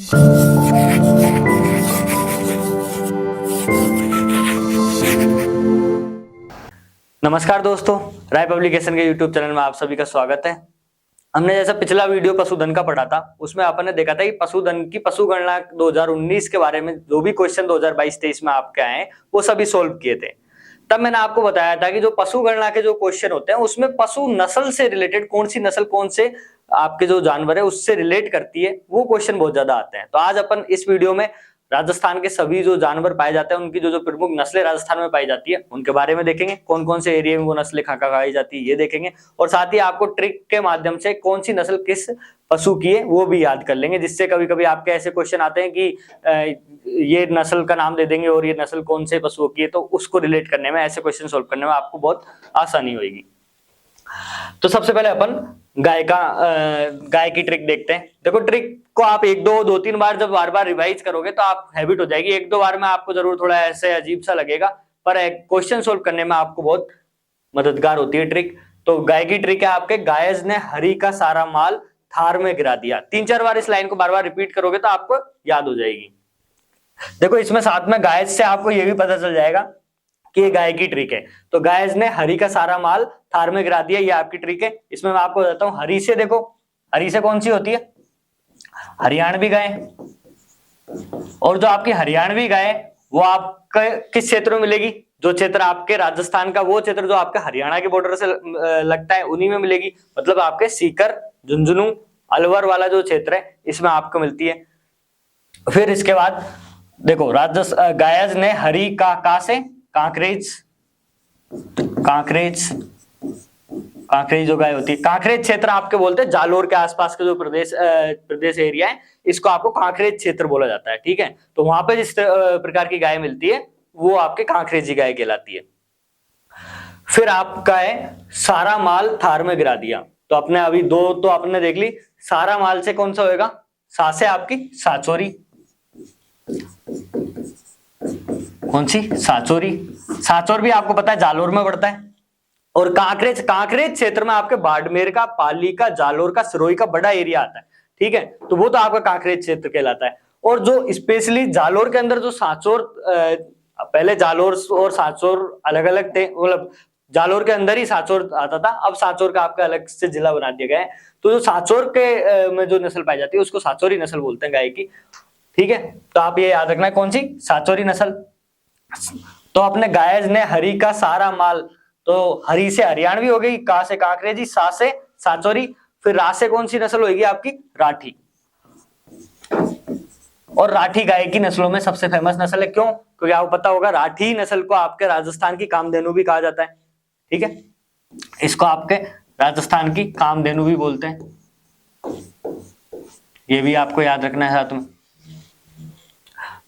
नमस्कार दोस्तों, राय पब्लिकेशन के यूट्यूब चैनल में आप सभी का स्वागत है। हमने जैसा पिछला वीडियो पशुधन का पढ़ा था, उसमें अपन ने देखा था कि पशुधन की पशुगणना 2019 के बारे में जो भी क्वेश्चन 2022-23 में आपके आए हैं वो सभी सोल्व किए थे। तब मैंने आपको बताया था कि जो पशुगणना के जो क्वेश्चन होते हैं उसमें पशु नस्ल से रिलेटेड कौन सी नस्ल कौन से आपके जो जानवर है उससे रिलेट करती है, वो क्वेश्चन बहुत ज्यादा आते हैं। तो आज अपन इस वीडियो में राजस्थान के सभी जो जानवर पाए जाते हैं उनकी जो प्रमुख नस्लें राजस्थान में पाई जाती है उनके बारे में देखेंगे, कौन कौन से एरिया में वो नस्लें कहाँ पाई जाती है ये देखेंगे, और साथ ही आपको ट्रिक के माध्यम से कौन सी नस्ल किस पशु की है वो भी याद कर लेंगे, जिससे कभी कभी आपके ऐसे क्वेश्चन आते हैं कि ये नस्ल का नाम दे देंगे और ये नस्ल कौन से पशुओं की है, तो उसको रिलेट करने में, ऐसे क्वेश्चन सोल्व करने में आपको बहुत आसानी होगी। तो सबसे पहले अपन गाय की ट्रिक देखते हैं। देखो, ट्रिक को आप दो तीन बार जब बार बार रिवाइज करोगे तो आप हैबिट हो जाएगी। एक दो बार में आपको जरूर थोड़ा ऐसे अजीब सा लगेगा, पर क्वेश्चन सोल्व करने में आपको बहुत मददगार होती है ट्रिक। तो गाय की ट्रिक है आपके, गायज ने हरी का सारा माल थार में गिरा दिया। 3-4 बार इस लाइन को बार बार रिपीट करोगे तो आपको याद हो जाएगी। देखो, इसमें साथ में गायज से आपको यह भी पता चल जाएगा कि ये गाय की ट्रिक है। तो गायज ने हरी का सारा माल थार में गिरा दिया, ये आपकी ट्रिक है। इसमें मैं आपको बताता हूं, हरी से देखो, हरी से कौन सी होती है? हरियाणवी गाय। और जो आपकी हरियाणवी गाय वो आपके किस क्षेत्र में मिलेगी? जो क्षेत्र आपके राजस्थान का, वो क्षेत्र जो आपके हरियाणा के बॉर्डर से लगता है उन्हीं में मिलेगी। मतलब आपके सीकर, झुंझुनू, अलवर वाला जो क्षेत्र है इसमें आपको मिलती है। फिर इसके बाद देखो, गायज ने हरी का से कांकरेज, कांकरेज जो गाय होती है, कांकरेज क्षेत्र आपके बोलते हैं जालोर के आसपास के जो प्रदेश एरिया है इसको आपको कांकरेज क्षेत्र बोला जाता है। ठीक है, तो वहां पे जिस प्रकार की गाय मिलती है वो आपके कांकरेजी गाय कहलाती है। फिर आपका है सारा माल थार में गिरा दिया। तो अपने अभी दो तो आपने देख ली, सारा माल से कौन सा होएगा? सा से आपकी साचोरी। कौन सी? साचोरी। साचोर भी आपको पता है जालोर में पड़ता है। और कांकरेज क्षेत्र में आपके बाड़मेर का, पाली का, जालोर का, सिरोही का बड़ा एरिया आता है। ठीक है, तो वो तो आपका कांकरेज क्षेत्र कहलाता है। और जो स्पेशली जालोर के अंदर जो सांचोर, पहले जालोर और सांचोर अलग अलग थे, मतलब जालोर के अंदर ही सांचोर आता था, अब सांचोर का आपका अलग से जिला बना दिया गया है। तो जो सांचोर के में जो नस्ल पाई जाती है उसको सांचोरी नस्ल बोलते हैं गाय की। ठीक है, तो आप ये याद रखना है, कौन सी? सांचोरी नस्ल। तो अपने गायज ने हरी का सारा माल, तो हरी से हरियाणवी हो गई, का से कांकरेजी, सा से सांचोरी, फिर रा से कौन सी नस्ल होगी आपकी? राठी। और राठी गाय की नस्लों में सबसे फेमस नस्ल है। क्यों? क्योंकि आपको पता होगा राठी नस्ल को आपके राजस्थान की कामधेनु भी कहा जाता है। ठीक है, इसको आपके राजस्थान की कामधेनु भी बोलते हैं, ये भी आपको याद रखना है साथ में।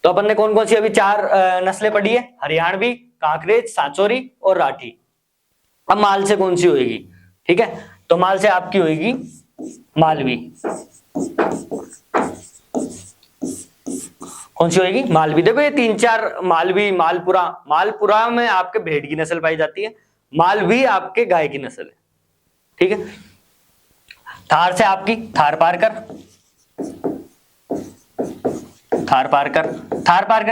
तो अपन ने कौन कौन सी अभी 4 नस्लें पढ़ी है? हरियाणवी, कांकरेज, सांचोरी और राठी। अब माल से कौन सी होगी? ठीक है, तो माल से आपकी होगी मालवी। कौन सी होगी? मालवी। देखो ये 3-4 मालवी, मालपुरा में आपके भेड़ की नस्ल पाई जाती है, मालवी आपके गाय की नस्ल है। ठीक है, थार से आपकी थार पारकर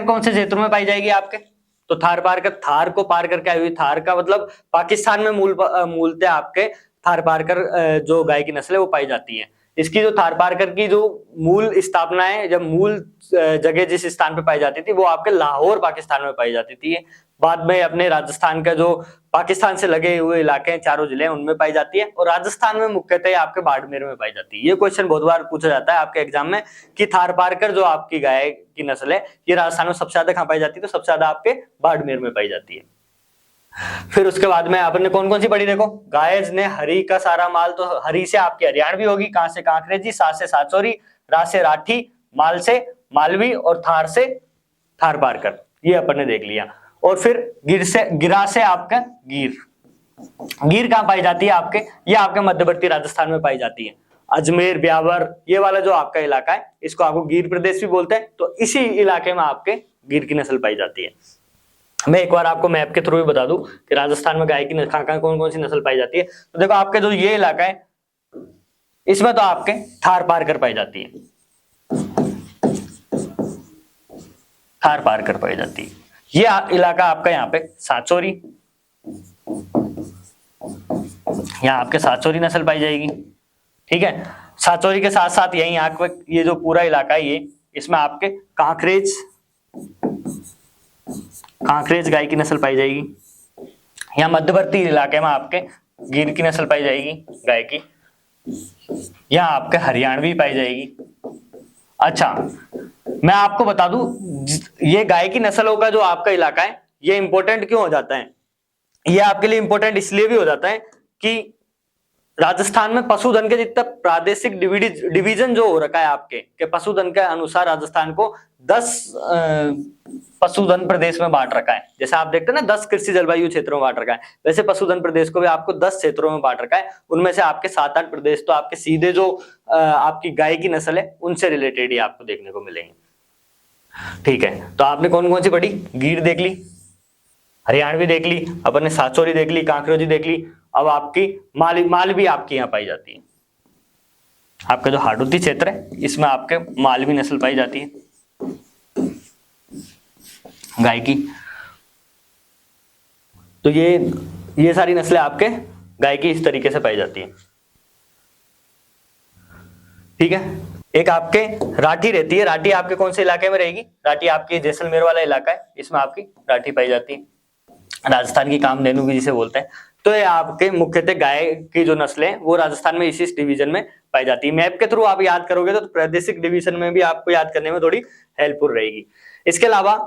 कौन से क्षेत्र में पाई जाएगी आपके? तो थार पारकर, थार को पार करके आई हुई, थार का मतलब पाकिस्तान में मूलतः आपके थार पारकर जो गाय की नस्ल है वो पाई जाती है। इसकी जो थार पारकर की जो मूल स्थापना है, जब मूल जगह जिस स्थान पे पाई जाती थी वो आपके लाहौर पाकिस्तान में पाई जाती थी। बाद में अपने राजस्थान का जो पाकिस्तान से लगे हुए इलाके हैं, 4 जिले हैं, उनमें पाई जाती है। और राजस्थान में मुख्यतः आपके बाड़मेर में पाई जाती है। ये क्वेश्चन बहुत बार पूछा जाता है आपके एग्जाम में कि थार पारकर जो आपकी गाय की नस्ल है ये राजस्थान में सबसे ज्यादा कहां पाई जाती है? तो सबसे ज्यादा आपके बाड़मेर में पाई जाती है। फिर उसके बाद में आपने कौन कौन सी पढ़ी? देखो, गायज ने हरी का सारा माल, तो हरी से आपकी हरियाणवी होगी, कहां से? कांकरेजी, सा से सांचोरी, रा से राठी, माल से मालवी और थार से थार पारकर। ये अपन ने देख लिया। और फिर गिरा से आपका गिर कहां पाई जाती है आपके? ये आपके मध्यवर्ती राजस्थान में पाई जाती है। अजमेर, ब्यावर, ये वाला जो आपका इलाका है इसको आपको गिर प्रदेश भी बोलते हैं। तो इसी इलाके में आपके गिर की नस्ल पाई जाती है। मैं एक बार आपको मैप के थ्रू भी बता दूं कि राजस्थान में गाय की कहां कौन कौन सी नस्ल पाई जाती है। तो देखो, आपके जो ये इलाका है इसमें तो आपके थार पारकर पाई जाती है। थार पार कर पाई जाती है। ये इलाका आपका यहाँ पे सातचोरी, यहाँ आपके सातचोरी नस्ल पाई जाएगी। ठीक है, सातचोरी के साथ साथ यही यहाँ पे ये जो पूरा इलाका है ये, इसमें आपके कांकरेज, कांकरेज गाय की नस्ल पाई जाएगी। यहाँ मध्यवर्ती इलाके में आपके गिर की नस्ल पाई जाएगी गाय की। यहाँ आपके हरियाणवी पाई जाएगी। अच्छा, मैं आपको बता दूं, ये गाय की नस्लों का जो आपका इलाका है ये इंपॉर्टेंट क्यों हो जाता है? ये आपके लिए इंपॉर्टेंट इसलिए भी हो जाता है कि राजस्थान में पशुधन के जितना प्रादेशिक डिवीजन जो हो रखा है आपके के पशुधन के अनुसार राजस्थान को 10 पशुधन प्रदेश में बांट रखा है। जैसे आप देखते हैं ना 10 कृषि जलवायु क्षेत्रों में बांट रखा है, वैसे पशुधन प्रदेश को भी आपको 10 क्षेत्रों में बांट रखा है। उनमें से आपके 7-8 प्रदेश तो आपके सीधे जो आपकी गाय की नस्ल है उनसे रिलेटेड ही आपको देखने को मिलेंगे। ठीक है, तो आपने कौन कौन सी पढ़ी? गीर देख ली, हरियाणवी देख ली, अपन ने सातचोरी देख ली, कांकरेजी देख ली। अब आपकी मालवी आपकी यहाँ पाई जाती है। आपका जो हाडोती क्षेत्र है इसमें आपके मालवी नस्ल पाई जाती है गाय की। तो ये सारी नस्लें आपके गाय की इस तरीके से पाई जाती है। ठीक है, एक आपके राठी रहती है। राठी आपके कौन से इलाके में रहेगी? राठी आपकी जैसलमेर वाला इलाका है, इसमें आपकी राठी पाई जाती है। राजस्थान की कामधेनु भी जिसे बोलते हैं। तो ये आपके मुख्यतः गाय की जो नस्लें वो राजस्थान में इसी डिवीजन में पाई जाती है। मैप के थ्रू आप याद करोगे तो प्रादेशिक डिवीजन में भी आपको याद करने में थोड़ी हेल्पफुल रहेगी। इसके अलावा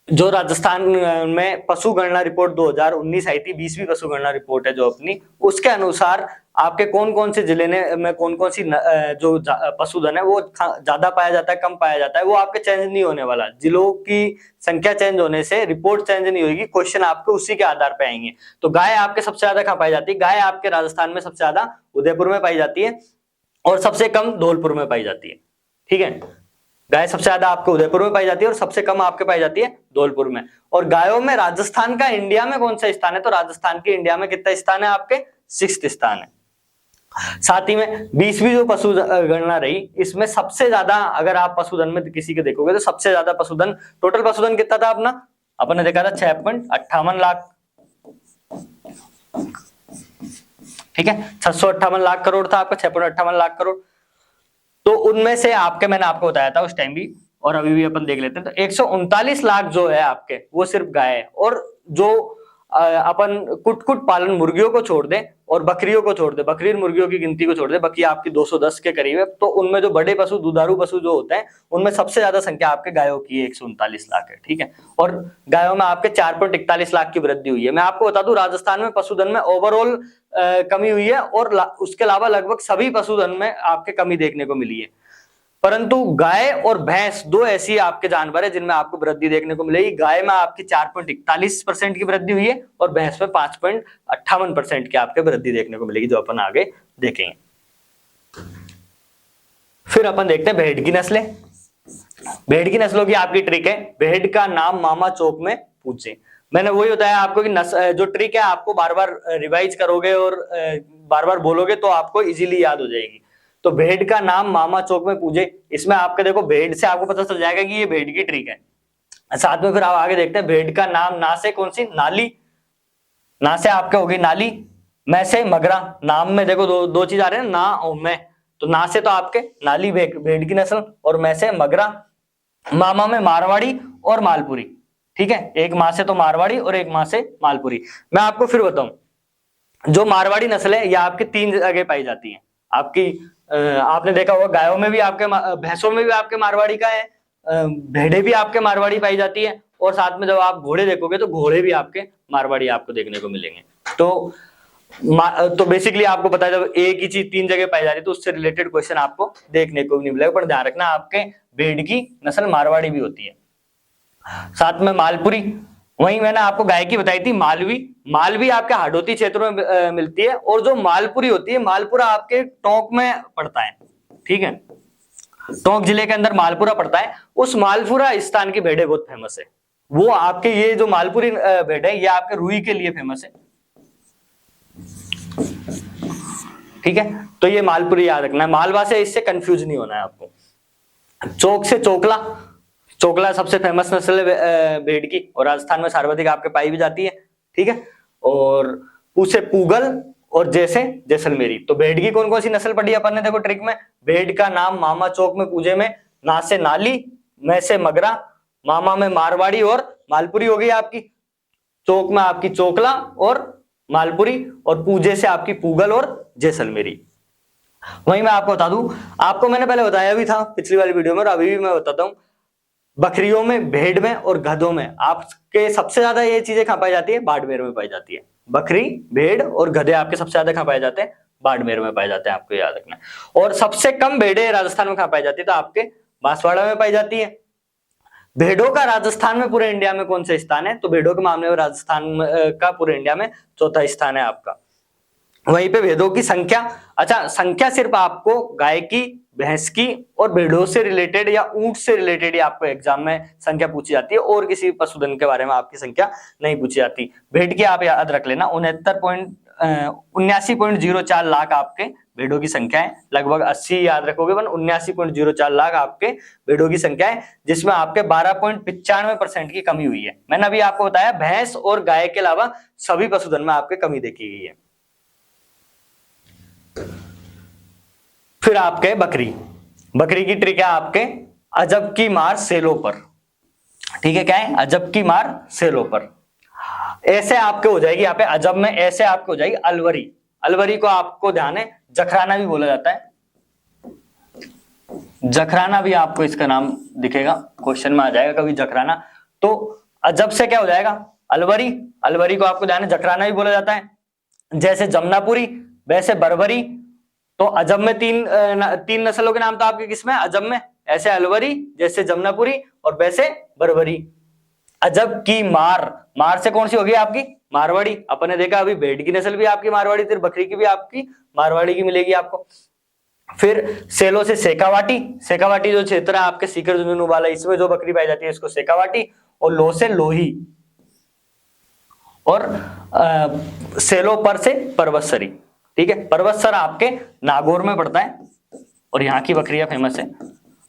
जो राजस्थान में पशु गणना रिपोर्ट 2019 आई थी, 20वीं पशु गणना रिपोर्ट है जो अपनी, उसके अनुसार आपके कौन कौन से जिले में कौन कौन सी जो पशुधन है वो ज्यादा पाया जाता है, कम पाया जाता है, वो आपके चेंज नहीं होने वाला। जिलों की संख्या चेंज होने से रिपोर्ट चेंज नहीं होगी, क्वेश्चन आपके उसी के आधार पे आएंगे। तो गाय आपके सबसे ज्यादा कहाँ पाई जाती है? गाय आपके राजस्थान में सबसे ज्यादा उदयपुर में पाई जाती है और सबसे कम धौलपुर में पाई जाती है। ठीक है, गाय सबसे ज्यादा आपको उदयपुर में पाई जाती है और सबसे कम आपके पाई जाती है धौलपुर में। और गायों में राजस्थान का इंडिया में कौन सा स्थान है? तो राजस्थान के इंडिया में कितना स्थान है? आपके 6th स्थान है। साथ ही में 20वीं जो पशु गणना रही, इसमें सबसे ज्यादा अगर आप पशुधन में किसी के देखोगे तो सबसे ज्यादा पशुधन, टोटल पशुधन कितना था अपना? अपन ने देखा था 6.58 लाख। ठीक है, 658 लाख करोड़ था आपका, 6.58 लाख करोड़। तो उनमें से आपके, मैंने आपको बताया था उस टाइम भी और अभी भी अपन देख लेते हैं, तो 139 लाख जो है आपके वो सिर्फ गाय है। और जो अपन कुट पालन मुर्गियों को छोड़ दें और बकरियों को छोड़ दें, बकरी और मुर्गियों की गिनती को छोड़ दें, बाकी आपकी 210 के करीब है। तो उनमें जो बड़े पशु, दुधारू पशु जो होते हैं, उनमें सबसे ज्यादा संख्या आपके गायों की 139 लाख है। ठीक है, और गायों में आपके 4.41 लाख की वृद्धि हुई है। मैं आपको बता दूं, राजस्थान में पशुधन में ओवरऑल कमी हुई है और उसके अलावा लगभग सभी पशुधन में आपके कमी देखने को मिली है। परंतु गाय और भैंस दो ऐसी आपके जानवर है जिनमें आपको वृद्धि देखने को मिलेगी। गाय में आपकी 4.41% की वृद्धि हुई है और भैंस में 5.58% की आपके वृद्धि देखने को मिलेगी, जो अपन आगे देखेंगे। फिर अपन देखते हैं भेड़ की नस्लें। भेड़ की नस्लों की आपकी ट्रिक है, भेड़ का नाम मामा चौक में पूछे। मैंने वही बताया आपको कि जो ट्रिक है आपको बार बार रिवाइज करोगे और बार बार बोलोगे तो आपको इजीली याद हो जाएगी। तो भेड़ का नाम मामा चौक में पूछे, इसमें आपके देखो भेड़ से आपको पता चल जाएगा कि ये भेड़ की ट्रिक है। साथ में फिर आप आगे देखते हैं, भेड़ का नाम ना से कौन सी? नाली। ना से आपके होगी नाली, मैं से मगरा। नाम में देखो दो चीज आ रहे हैं, ना और मैं। तो ना से तो आपके नाली भेड़ की नस्ल और मैं से मगरा। मामा में मारवाड़ी और मालपुरी। ठीक है, एक माँ से तो मारवाड़ी और एक माँ से मालपुरी। मैं आपको फिर बताऊं, जो मारवाड़ी नस्ल है यह आपकी 3 जगह पाई जाती है। आपकी आपने देखा होगा गायों में भी आपके, भैंसों में भी आपके मारवाड़ी का है, भेड़े भी आपके मारवाड़ी पाई जाती है और साथ में जब आप घोड़े देखोगे तो घोड़े भी आपके मारवाड़ी आपको देखने को मिलेंगे। तो बेसिकली आपको पता है जब एक ही चीज 3 जगह पाई जा रही है तो उससे रिलेटेड क्वेश्चन आपको देखने को नहीं मिलेगा। पर ध्यान रखना आपके भेड़ की नस्ल मारवाड़ी भी होती है। साथ में मालपुरी, वहीं मैंने आपको गाय की बताई थी मालवी। मालवी आपके हाडोती क्षेत्रों में मिलती है और जो मालपुरी होती है, मालपुरा आपके टोंक में पड़ता है। ठीक है, टोंक जिले के अंदर मालपुरा पड़ता है। उस मालपुरा स्थान की भेड़ें बहुत फेमस है। वो आपके ये जो मालपुरी भेड़ है ये आपके रुई के लिए फेमस है। ठीक है, तो ये मालपुरी याद रखना है। मालवा से इससे कंफ्यूज नहीं होना है आपको। चौक से चोकला, चोकला सबसे फेमस नस्ल है भेड़ की, और राजस्थान में सर्वाधिक आपके पाई भी जाती है। ठीक है, और पूछे पूगल और जैसे जैसलमेरी। तो भेड़ की कौन कौन सी नस्ल पढ़ी अपन ने, देखो ट्रिक में, भेड़ का नाम मामा चौक में पूजे में, ना से नाली, मैं से मगरा, मामा में मारवाड़ी और मालपुरी हो गई आपकी, चौक में आपकी चोकला और मालपुरी, और पूजे से आपकी पूगल और जैसलमेरी। वहीं मैं आपको बता दूं, आपको मैंने पहले बताया भी था पिछली वाली वीडियो में, और अभी भी मैं बताता हूं, बकरियों में, भेड़ में और गधों में आपके सबसे ज्यादा ये चीजें कहां पाई जाती है, बाड़मेर में पाई जाती है। बकरी, भेड़ और गधे आपके सबसे ज्यादा कहां पाए जाते हैं, बाड़मेर में पाए जाते हैं, आपको याद रखना। और सबसे कम भेड़ें राजस्थान में कहां पाई जाती है, तो आपके बांसवाड़ा में पाई जाती है। भेड़ों का राजस्थान में पूरे इंडिया में कौन सा स्थान है, तो भेड़ों के मामले में राजस्थान का पूरे इंडिया में चौथा स्थान है आपका। वहीं पे भेड़ों की संख्या, अच्छा संख्या सिर्फ आपको गाय की, भैंस की और भेड़ों से रिलेटेड या ऊंट से रिलेटेड ही आपको एग्जाम में संख्या पूछी जाती है, और किसी पशुधन के बारे में आपकी संख्या नहीं पूछी जाती। भेड़ की आप याद रख लेना 79.04 लाख आपके भेड़ों की संख्या है, लगभग 80 याद रखोगे, 79.04 लाख आपके भेड़ों की संख्या है, जिसमें आपके 12.95% की कमी हुई है। मैंने अभी आपको बताया भैंस और गाय के अलावा सभी पशुधन में आपके कमी देखी गई है। फिर आपके बकरी, बकरी की ट्रिक है आपके अजब की मार सेलों पर। ठीक है, क्या है, अजब की मार सेलों पर। ऐसे आपके हो जाएगी यहाँ पे अजब में, ऐसे आपको हो जाएगी अलवरी। अलवरी को आपको ध्यान है जखराना भी बोला जाता है, जखराना भी आपको इसका नाम दिखेगा, क्वेश्चन में आ जाएगा कभी जखराना। तो अजब से क्या हो जाएगा, अलवरी। अलवरी को आपको ध्यान है जखराना भी बोला जाता है। जैसे जमनापुरी वैसे बरबरी। तो अजब में तीन नस्लों के नाम तो आपके किसमें, अजब में, ऐसे अलवरी, जैसे जमनापुरी और वैसे बरबरी। अजब की मार, मार से कौन सी होगी आपकी, मारवाड़ी। अपन ने देखा अभी भेड़ की नस्ल भी आपकी मारवाड़ी, फिर बकरी की भी आपकी मारवाड़ी की मिलेगी आपको। फिर सेलो से सेकावाटी, सेकावाटी जो क्षेत्र है आपके सीकर झुंझुनू वाला, इसमें जो बकरी पाई जाती है इसको सेकावाटी। और लो से लोही, और सेलो पर से पर्वतसरी। ठीक है, पर्वतसर आपके नागौर में पड़ता है, और यहाँ की बकरियां फेमस है।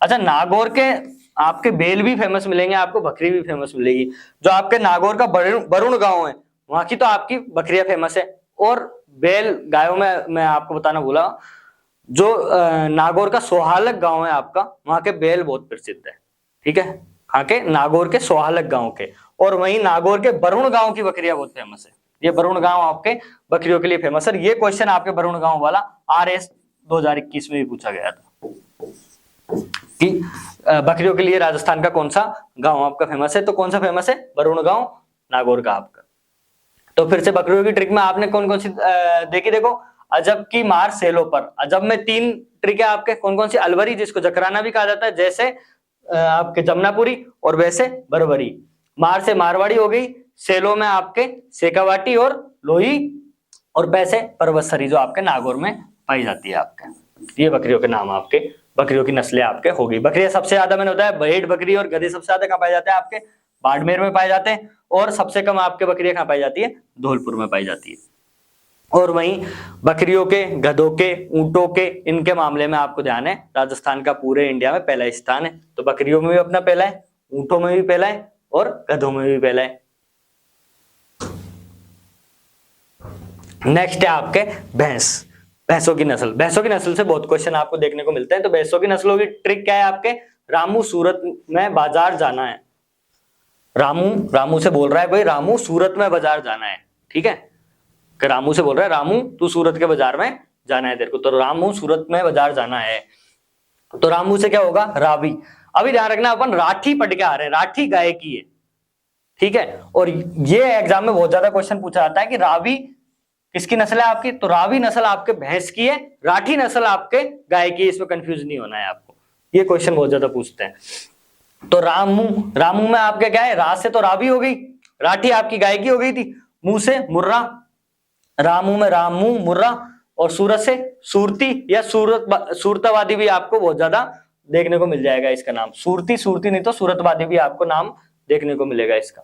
अच्छा, नागौर के आपके बेल भी फेमस मिलेंगे आपको, बकरी भी फेमस मिलेगी। जो आपके नागौर का वरुण गांव है, वहां की तो आपकी बकरियां फेमस है। और बेल गायों में मैं आपको बताना भूला, जो नागौर का सोहालक गांव है आपका, वहां के बेल बहुत प्रसिद्ध है। ठीक है, वहां के नागौर के सोहालक गांव के। और वहीं नागौर के वरुण गांव की बकरियां बहुत फेमस है। ये वरुण गांव आपके बकरियों के लिए फेमस है। ये क्वेश्चन आपके वरुण गांव वाला RS 2021 में भी पूछा गया था कि बकरियों के लिए राजस्थान का कौन सा गांव आपका फेमस है, तो कौन सा फेमस है, वरुण गांव नागौर का आपका। तो फिर से बकरियों की ट्रिक में आपने कौन कौन सी देखी, देखो अजब की मार सेलों पर। अजब में 3 ट्रिक है आपके, कौन कौन सी, अलवरी जिसको जकराना भी कहा जाता है, जैसे आपके जमनापुरी और वैसे बरबरी। मार से मारवाड़ी हो गई, सेलो में आपके सेकावाटी और लोही, और वैसे पर्वतसरी जो आपके नागौर में पाई जाती है आपके। ये बकरियों के नाम आपके, बकरियों की नस्लें आपके हो गई। बकरियां सबसे ज्यादा मैंने बताया भेड़ बकरी और गधे सबसे ज्यादा कहां पाए जाते हैं आपके, बाड़मेर में पाए जाते हैं। और सबसे कम आपके बकरियां कहां पाई जाती है, धौलपुर में पाई जाती है। और वहीं बकरियों के, गधों के, ऊंटों के, इनके मामले में आपको ध्यान है राजस्थान का पूरे इंडिया में पहला स्थान है। तो बकरियों में भी अपना पहला है, ऊंटों में भी पहला है और गधों में भी पहला है। नेक्स्ट है आपके भैंस, भैंसों की नस्ल। भैंसों की नस्ल से बहुत क्वेश्चन आपको देखने को मिलते हैं। तो भैंसों की नस्लों की ट्रिक क्या है आपके, रामू सूरत में बाजार जाना है। रामू से बोल रहा है कोई, रामू सूरत में बाजार जाना है। ठीक है, कि रामू से बोल रहा है, रामू तू सूरत के बाजार में जाना है तेरे को, तो रामू सूरत में बाजार जाना है। तो रामू से क्या होगा, रावी। अभी ध्यान रखना अपन राठी पढ़ के आ रहे हैं, राठी गाय की है। ठीक है, और ये एग्जाम में बहुत ज्यादा क्वेश्चन पूछा जाता है कि रावी किसकी नस्ल है आपकी, तो रावी नस्ल आपके भैंस की है, राठी नस्ल आपके गाय की है। इसमें कंफ्यूज नहीं होना है आपको, ये क्वेश्चन बहुत ज्यादा पूछते हैं। तो रामू में आपके क्या है, रा से तो रावी हो गई, राठी आपकी गाय की हो गई थी, मुंह से मुर्रा, रामू में रामू मुर्रा, और सूरत से सूरती या सूरतवादी भी आपको बहुत ज्यादा देखने को मिल जाएगा इसका नाम। सूरती नहीं तो सूरतवादी भी आपको नाम देखने को मिलेगा इसका।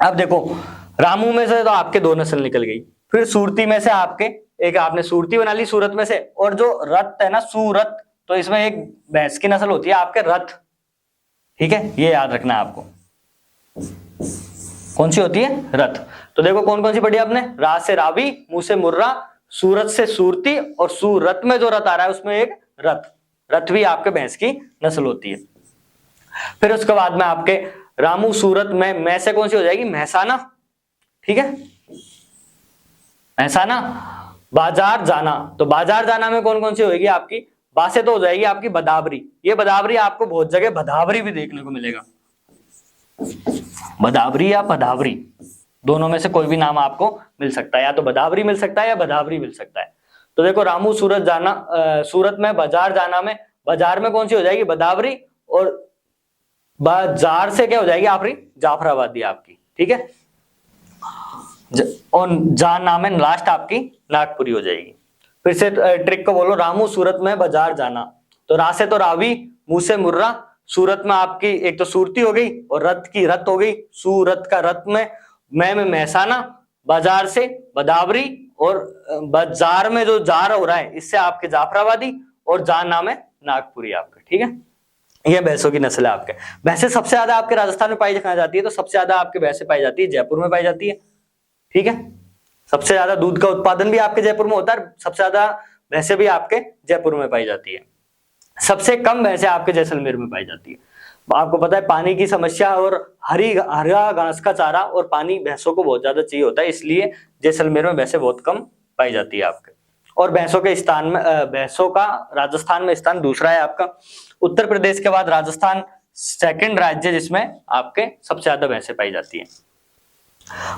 अब देखो रामू में से तो आपके 2 नस्ल निकल गई, फिर सूरती में से आपके एक आपने सूरती बना ली सूरत में से, और जो रथ है ना सूरत, तो इसमें एक भैंस की नस्ल होती है आपके रथ। ठीक है, ये याद रखना है आपको। कौन सी होती है? रथ। तो देखो कौन कौन सी पढ़ी आपने? रा से रावी, मु से मुर्रा, सूरत से सूरती, और सूरत में जो रथ आ रहा है उसमें एक रथ। रथ भी आपके भैंस की नस्ल होती है। फिर उसके बाद में आपके रामू सूरत में, मैं से कौन सी हो जाएगी? महसाना। ठीक है, महसाना। बाजार जाना, तो बाजार जाना में कौन कौन सी होगी आपकी? बा से तो हो जाएगी आपकी बदावरी। ये बदावरी आपको बहुत जगह बदावरी भी देखने को मिलेगा, बदावरी या बदावरी, दोनों में से कोई भी नाम आपको मिल सकता है, या तो बदावरी मिल सकता है या बदावरी मिल सकता है। तो देखो रामू सूरत जाना, सूरत में बाजार जाना में, बाजार में कौन सी हो जाएगी? बदावरी, और बाजार से क्या हो जाएगी आपकी? जाफराबादी आपकी। ठीक है, और जाना में लास्ट आपकी नागपुरी हो जाएगी। फिर से ट्रिक को बोलो, रामू सूरत में बाजार जाना, तो रा से तो रावी, मुंह से मुर्रा, सूरत में आपकी एक तो सूरती हो गई और रथ की रथ हो गई, सूरत का रथ में, मैं में महसाना, बाजार से बदावरी, और बाजार में जो जार हो रहा है इससे आपके जाफराबादी, और जाना में नागपुरी आपके। ठीक है, ये भैंसों की नस्ल है आपके। भैंसे सबसे ज्यादा आपके राजस्थान में पाई कहां जाती है? तो सबसे ज्यादा आपके भैंसे पाई जाती है जयपुर में पाई जाती है। ठीक है, सबसे ज्यादा दूध का उत्पादन भी आपके जयपुर में होता है, सबसे ज्यादा भैंसे भी आपके जयपुर में पाई जाती है। सबसे कम भैंसे आपके जैसलमेर में पाई जाती है। आपको पता है पानी की समस्या और हरा घास का चारा और पानी भैंसों को बहुत ज्यादा चाहिए होता है, इसलिए जैसलमेर में भैंसे बहुत कम पाई जाती है आपके। और भैंसों के स्थान में, भैंसों का राजस्थान में स्थान दूसरा है आपका। उत्तर प्रदेश के बाद राजस्थान सेकंड राज्य जिसमें आपके सबसे ज्यादा भैंसे पाई जाती है।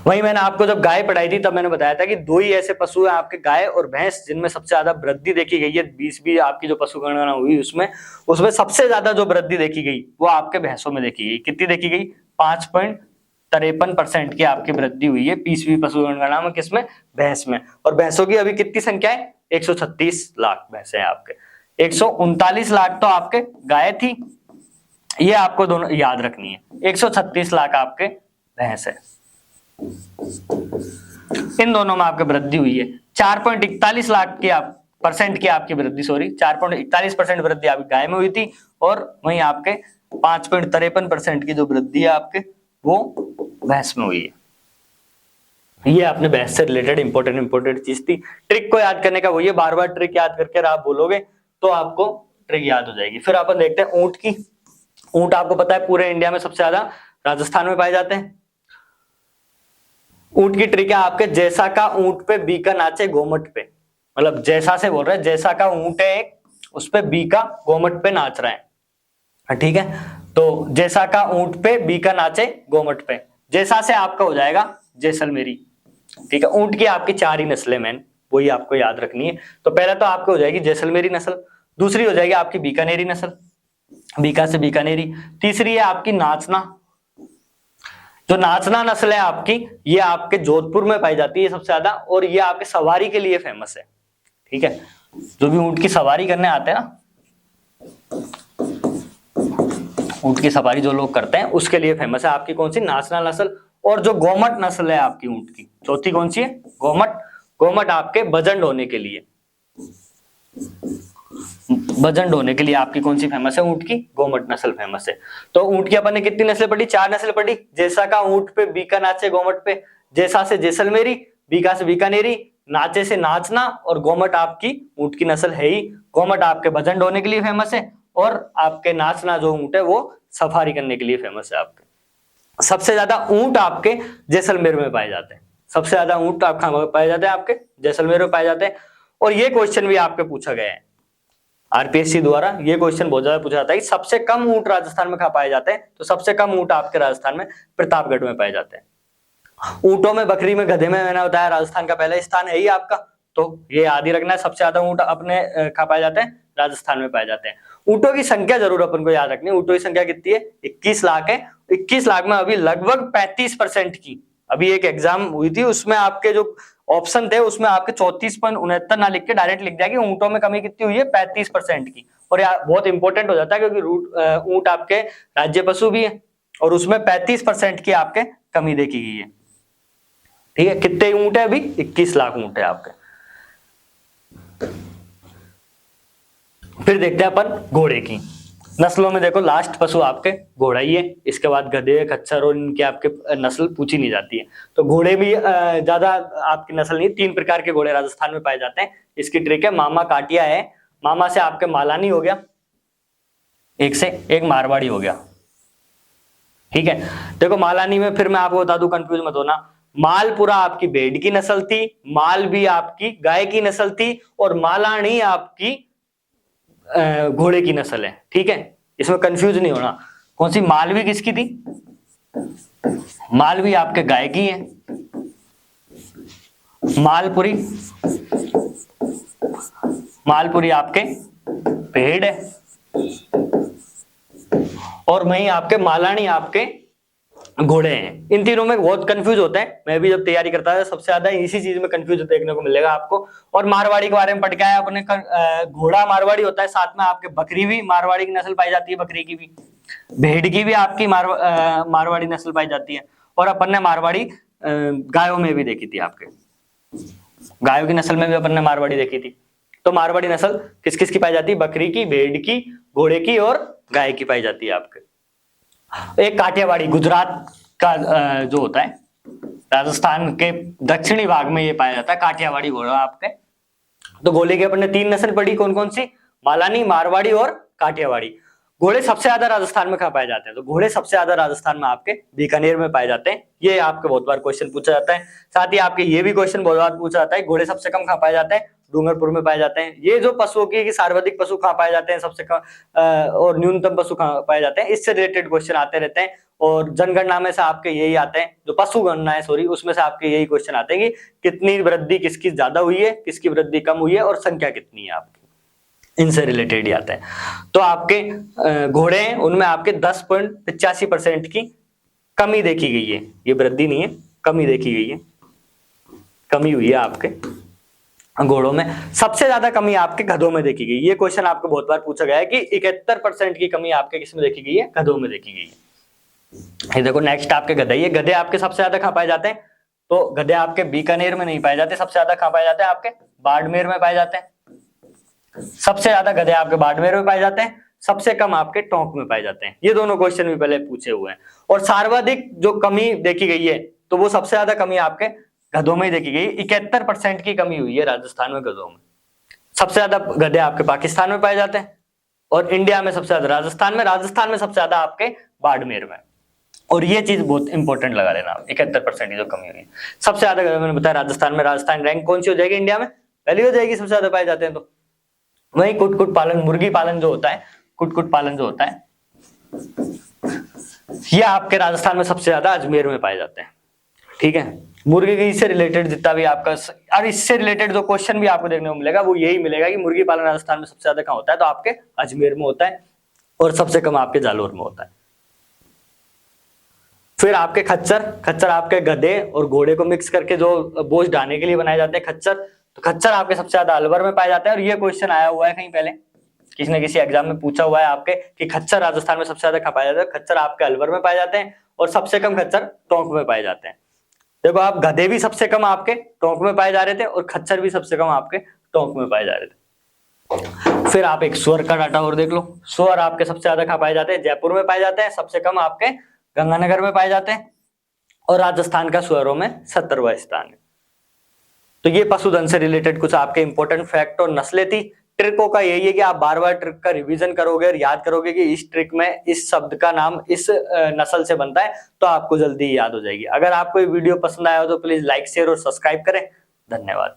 वही मैंने आपको जब गाय पढ़ाई थी तब मैंने बताया था कि दो ही ऐसे पशु हैं आपके, गाय और भैंस, जिनमें सबसे ज्यादा वृद्धि देखी गई है। 20 आपकी जो पशु गणना हुई उसमें सबसे ज्यादा जो वृद्धि देखी गई वो आपके भैंसों में देखी गई। कितनी देखी गई? 5.53% की आपकी वृद्धि हुई है 20वीं पशु गणना में। किसमें? भैंस में। और भैंसों की अभी कितनी संख्या है? 136 लाख भैंसे हैं आपके। 139 लाख तो आपके गाय थी, ये आपको दोनों याद रखनी है। 136 लाख आपके भैंस है। इन दोनों में आपकी वृद्धि हुई है। 4.41 लाख की परसेंट की आपकी वृद्धि, 4.41% वृद्धि आपकी गाय में हुई थी, और वहीं आपके 5.53% की जो वृद्धि है आपके वो भैंस में हुई है। ये आपने भैंस से रिलेटेड इंपॉर्टेंट चीज थी। ट्रिक को याद करने का वो ये, बार बार ट्रिक याद करके आप बोलोगे तो आपको ट्रिक याद हो जाएगी। फिर अपन देखते हैं ऊंट की। ऊंट आपको पता है पूरे इंडिया में सबसे ज्यादा राजस्थान में पाए जाते हैं। ऊंट की ट्रिक है आपके, जैसा का ऊंट पे बी का नाचे गोमट पे, मतलब जैसा से बोल रहे हैं, जैसा का ऊंट है एक, उस पे बी का गोमट पे नाच रहा है। ठीक है, तो जैसा का ऊंट पे बी का नाचे गोमट पे, जैसा से आपका हो जाएगा जैसलमेरी। ठीक है, ऊंट की आपकी 4 ही नस्लें मैन, वही आपको याद रखनी है। तो पहला तो आपको हो जाएगी जैसलमेरी नस्ल, दूसरी हो जाएगी आपकी बीकानेरी नस्ल, बीका से बीकानेरी, तीसरी है आपकी नाचना। जो नाचना नस्ल है आपकी, ये आपके जोधपुर में पाई जाती है सबसे ज्यादा, और ये आपके सवारी के लिए फेमस है। ठीक है, जो भी ऊंट की सवारी करने आते हैं ना, ऊंट की सवारी जो लोग करते हैं उसके लिए फेमस है आपकी कौन सी? नाचना नस्ल। और जो गोमट नस्ल है आपकी ऊंट की, चौथी कौन सी है? गोमट। गोमट आपके वजन ढोने के लिए, वजन ढोने के लिए आपकी कौन सी फेमस है? ऊंट की गोमट नस्ल फेमस है। तो ऊंट की अपन ने कितनी नस्लें पढ़ी? 4 नस्लें पढ़ी। जैसा का ऊंट पे बीका नाचे गोमट पे, जैसा से जैसलमेरी, बीका से बीकानेरी, नाचे से नाचना, और गोमट आपकी ऊंट की नस्ल है ही। गोमट आपके वजन ढोने के लिए फेमस है, और आपके नाचना जो ऊंट है वो सफारी करने के लिए फेमस है आपके। सबसे ज्यादा ऊंट आपके जैसलमेर में पाए जाते हैं। सबसे ज्यादा ऊंट आप कहां पाए जाते हैं? आपके जैसलमेर में पाए जाते हैं। और ये क्वेश्चन भी आपके पूछा गया है आरपीएससी द्वारा, ये क्वेश्चन बहुत ज्यादा पूछा जाता है। सबसे कम ऊंट राजस्थान में कहां पाए जाते हैं? तो सबसे कम ऊंट आपके राजस्थान में प्रतापगढ़ में पाए जाते हैं। ऊंटों में, बकरी में, गधे में मैंने बताया राजस्थान का पहला स्थान है ही आपका, तो ये याद ही रखना है। सबसे ज्यादा ऊंट अपने कहां पाए जाते हैं? राजस्थान में पाए जाते हैं। ऊंटों की संख्या जरूर अपन को याद रखनी है। ऊंटों की संख्या कितनी है? 21 लाख है। 21 लाख में अभी लगभग 35% की, अभी एक एग्जाम हुई थी उसमें आपके जो ऑप्शन थे उसमें आपके 34.69 ना लिख के डायरेक्ट लिख दिया कि ऊंटों में कमी कितनी हुई है? 35% की। और यार बहुत इंपॉर्टेंट हो जाता है क्योंकि ऊंट आपके राज्य पशु भी है, और उसमें 35% की आपके कमी देखी गई है। ठीक है, कितने ऊंट है? अभी 21 लाख ऊंट है आपके। फिर देखते हैं अपन घोड़े की। नस्लों में देखो लास्ट पशु आपके घोड़ा ही है, इसके बाद गधे, खच्चर और इनके आपके नस्ल पूछी नहीं जाती है। तो घोड़े भी ज्यादा आपकी नस्ल नहीं, 3 प्रकार के घोड़े राजस्थान में पाए जाते हैं। इसकी ट्रिक है, मामा काटिया है, मामा से आपके मालानी हो गया, एक से एक मारवाड़ी हो गया। ठीक है, देखो मालानी में फिर मैं आपको बता दूं, कंफ्यूज मत होना, मालपुरा आपकी भेड़ की नस्ल थी, माल भी आपकी गाय की नस्ल थी, और मालानी आपकी घोड़े की नस्ल है। ठीक है, इसमें कंफ्यूज नहीं होना। कौन सी मालवी किसकी थी? मालवी आपके गाय की है, मालपुरी, मालपुरी आपके भेड़ है, और वहीं आपके मालानी आपके घोड़े हैं। इन तीनों में बहुत कंफ्यूज होता है, मैं भी जब तैयारी करता था सबसे ज्यादा इसी चीज में कंफ्यूज देखने को मिलेगा आपको। और मारवाड़ी के बारे में पढ़ के आया अपने, घोड़ा मारवाड़ी होता है, साथ में आपके बकरी भी मारवाड़ी की नस्ल पाई जाती है, बकरी की भी, भेड़ की भी आपकी मारवाड़ी नस्ल पाई जाती है। और अपन ने मारवाड़ी गायों में भी देखी थी, आपके गायों की नस्ल में भी अपन ने मारवाड़ी देखी थी। तो मारवाड़ी नस्ल किस किस की पाई जाती है? बकरी की, भेड़ की, घोड़े की और गाय की पाई जाती है आपके। एक काठियावाड़ी गुजरात का जो होता है, राजस्थान के दक्षिणी भाग में ये पाया जाता है काठियावाड़ी घोड़ा आपके। तो घोड़े की अपन ने 3 नस्ल पढ़ी, कौन कौन सी? मालानी, मारवाड़ी और काठियावाड़ी। घोड़े सबसे ज्यादा राजस्थान में कहाँ पाए जाते हैं? तो घोड़े सबसे ज्यादा राजस्थान में आपके बीकानेर में पाए जाते हैं। ये आपके बहुत बार क्वेश्चन पूछा जाता है। साथ ही आपके ये भी क्वेश्चन बहुत बार पूछा जाता है, घोड़े सबसे कम कहाँ पाए जाते हैं? डूंगरपुर में पाए जाते हैं। ये जो पशुओं की सर्वाधिक पशु कहाँ पाए जाते हैं सबसे कम, और न्यूनतम पशु कहाँ पाए जाते हैं, इससे रिलेटेड क्वेश्चन आते रहते हैं। और जनगणना में से आपके यही आते हैं, जो पशु गणना है सॉरी, उसमें से आपके यही क्वेश्चन आते हैं कि कितनी वृद्धि किसकी ज्यादा हुई है, किसकी वृद्धि कम हुई है, और संख्या कितनी है आपकी, इनसे रिलेटेड ही आते हैं। तो आपके घोड़े हैं, उनमें आपके 10.85% की कमी देखी गई है। ये वृद्धि नहीं है, कमी देखी गई है, कमी हुई है आपके घोड़ों में। सबसे ज्यादा कमी आपके गधों में देखी गई। ये क्वेश्चन आपको बहुत बार पूछा गया है कि 71% की कमी आपके किसमें देखी गई है? गधों में देखी गई है। ये देखो नेक्स्ट आपके गधे, ये गधे आपके सबसे ज्यादा कहाँ पाए जाते हैं? तो गधे आपके बीकानेर में नहीं पाए जाते, सबसे ज्यादा कहाँ पाए जाते हैं? आपके बाड़मेर में पाए जाते हैं। सबसे ज्यादा गधे आपके बाड़मेर में पाए जाते हैं, सबसे कम आपके टोंक में पाए जाते हैं। ये दोनों क्वेश्चन भी पहले पूछे हुए हैं। और सर्वाधिक जो कमी देखी गई है, तो वो सबसे ज्यादा कमी आपके गधों में देखी गई। 71% की कमी हुई है राजस्थान में गधों में। सबसे ज्यादा गधे आपके पाकिस्तान में पाए जाते हैं, और इंडिया में सबसे ज्यादा राजस्थान में सबसे ज्यादा आपके बाड़मेर में। और ये चीज बहुत इंपॉर्टेंट लगा लेना, 71% की जो कमी हुई है। सबसे ज्यादा गधे मैंने बताया राजस्थान में, राजस्थान रैंक कौन सी हो जाएगी? इंडिया में पहली हो जाएगी, सबसे ज्यादा पाए जाते हैं। तो वही कुक्कुट पालन, मुर्गी पालन जो होता है, कुक्कुट पालन जो होता है, ये आपके राजस्थान में सबसे ज्यादा अजमेर में पाए जाते हैं। ठीक है, मुर्गी की से रिलेटेड जितना भी आपका, और इससे रिलेटेड जो क्वेश्चन भी आपको देखने को मिलेगा वो यही मिलेगा कि मुर्गी पालन राजस्थान में सबसे ज्यादा कहाँ होता है? तो आपके अजमेर में होता है, और सबसे कम आपके जालोर में होता है। फिर आपके खच्चर आपके गधे और घोड़े को मिक्स करके जो बोझ ढाने के लिए बनाए जाते हैं खच्चर, तो खच्चर आपके सबसे ज्यादा अलवर में पाए जाते हैं। और ये क्वेश्चन आया हुआ है कहीं पहले, किसी न किसी एग्जाम में पूछा हुआ है आपके कि खच्चर राजस्थान में सबसे ज्यादा कहाँ पाए जाते हैं? खच्चर आपके अलवर में पाए जाते हैं, और सबसे कम खच्चर टोंक में पाए जाते हैं। देखो आप, गधे भी सबसे कम आपके टोंक में पाए जा रहे थे, और खच्चर भी सबसे कम आपके टोंक में पाए जा रहे थे। फिर आप एक सुअर का डाटा और देख लो। सुअर आपके सबसे ज्यादा कहाँ पाए जाते हैं? जयपुर में पाए जाते हैं, सबसे कम आपके गंगानगर में पाए जाते हैं, और राजस्थान का सुअरों में 70वां स्थान है। तो ये पशुधन से रिलेटेड कुछ आपके इंपॉर्टेंट फैक्ट और नस्लें थी। ट्रिकों का यही है कि आप बार बार ट्रिक का रिवीजन करोगे और याद करोगे कि इस ट्रिक में इस शब्द का नाम इस नस्ल से बनता है, तो आपको जल्दी याद हो जाएगी। अगर आपको ये वीडियो पसंद आया हो तो प्लीज लाइक, शेयर और सब्सक्राइब करें। धन्यवाद।